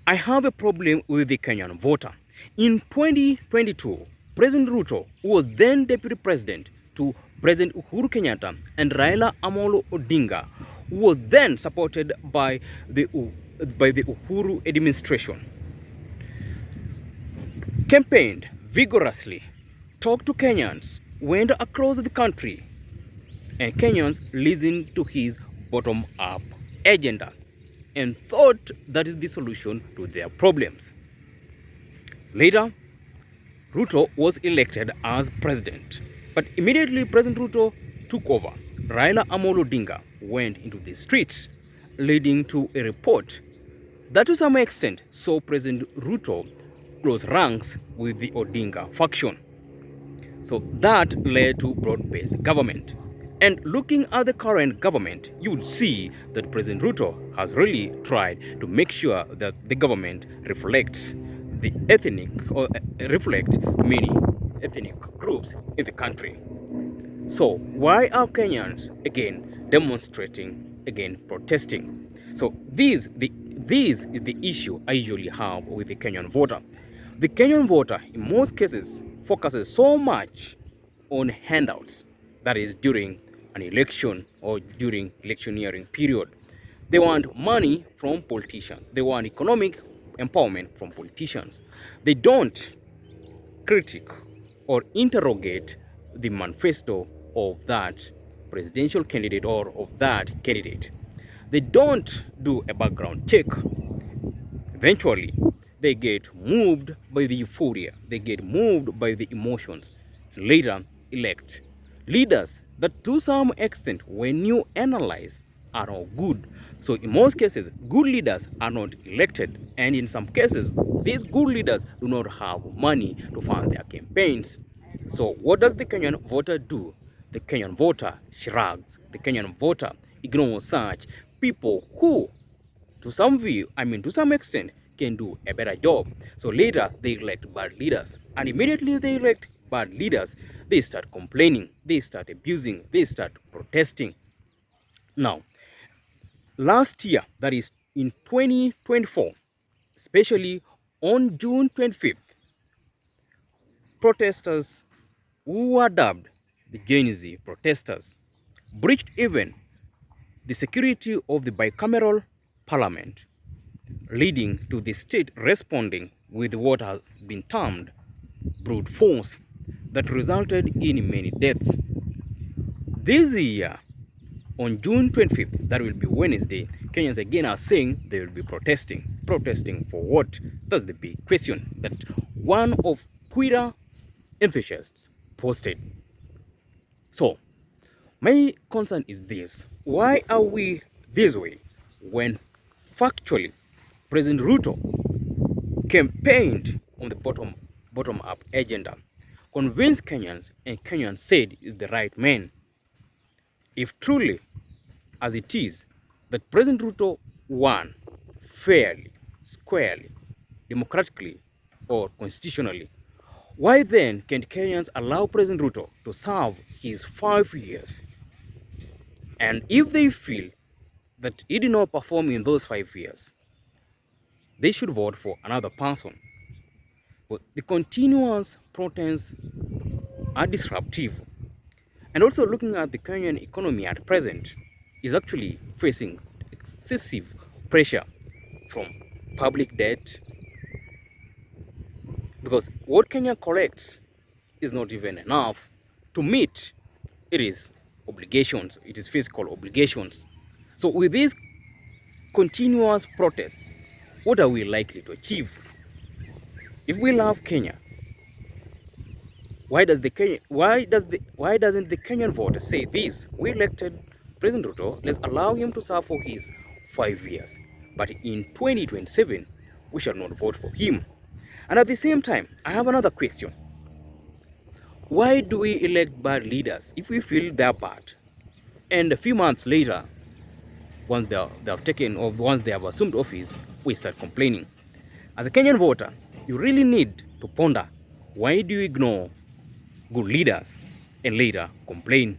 I have a problem with the Kenyan voter. In 2022, President Ruto, who was then Deputy President to President Uhuru Kenyatta, and Raila Amolo Odinga, who was then supported by the Uhuru administration, campaigned vigorously, talked to Kenyans, went across the country, and Kenyans listened to his bottom-up agenda and thought that is the solution to their problems. Later, Ruto was elected as president, but immediately President Ruto took over. Raila Amolo Odinga went into the streets, leading to a report that to some extent saw President Ruto close ranks with the Odinga faction. So that led to broad-based government. And looking at the current government, you would see that President Ruto has really tried to make sure that the government reflects the ethnic or reflect many ethnic groups in the country. So why are Kenyans again demonstrating, again protesting? So this is the issue I usually have with the Kenyan voter. The Kenyan voter in most cases focuses so much on handouts, that is during an election or during electioneering period. They want money from politicians. They want economic empowerment from politicians. They don't critique or interrogate the manifesto of that presidential candidate or of that candidate. They don't do a background check. Eventually, they get moved by the euphoria, they get moved by the emotions, and later elect leaders that to some extent, when you analyze, are not good. So in most cases, good leaders are not elected, and in some cases, these good leaders do not have money to fund their campaigns. So what does the Kenyan voter do? The Kenyan voter shrugs. The Kenyan voter ignores such people who, to some extent, can do a better job. So later they elect bad leaders, and immediately they elect bad leaders, they start complaining, they start abusing, they start protesting. Now, last year, that is in 2024, especially on June 25th, protesters who were dubbed the Gen Z protesters breached even the security of the bicameral parliament, leading to the state responding with what has been termed brute force that resulted in many deaths. This year, on June 25th, that will be Wednesday, Kenyans again are saying they will be protesting. Protesting for what? That's the big question that one of Twitter enthusiasts posted. So, my concern is this. Why are we this way when factually President Ruto campaigned on the bottom-up agenda, convinced Kenyans, and Kenyans said is the right man? If truly, as it is, that President Ruto won fairly, squarely, democratically, or constitutionally, why then can't Kenyans allow President Ruto to serve his 5 years? And if they feel that he did not perform in those 5 years, they should vote for another person. But the continuous protests are disruptive. And also looking at the Kenyan economy at present is actually facing excessive pressure from public debt, because what Kenya collects is not even enough to meet its obligations, it is fiscal obligations. So with these continuous protests, what are we likely to achieve? If we love Kenya, why doesn't the Kenyan voter say this? We elected President Ruto, let's allow him to serve for his 5 years. But in 2027, we shall not vote for him. And at the same time, I have another question. Why do we elect bad leaders if we feel they're bad? And a few months later, once they have assumed office, we start complaining. As a Kenyan voter, you really need to ponder, why do you ignore good leaders and later complain?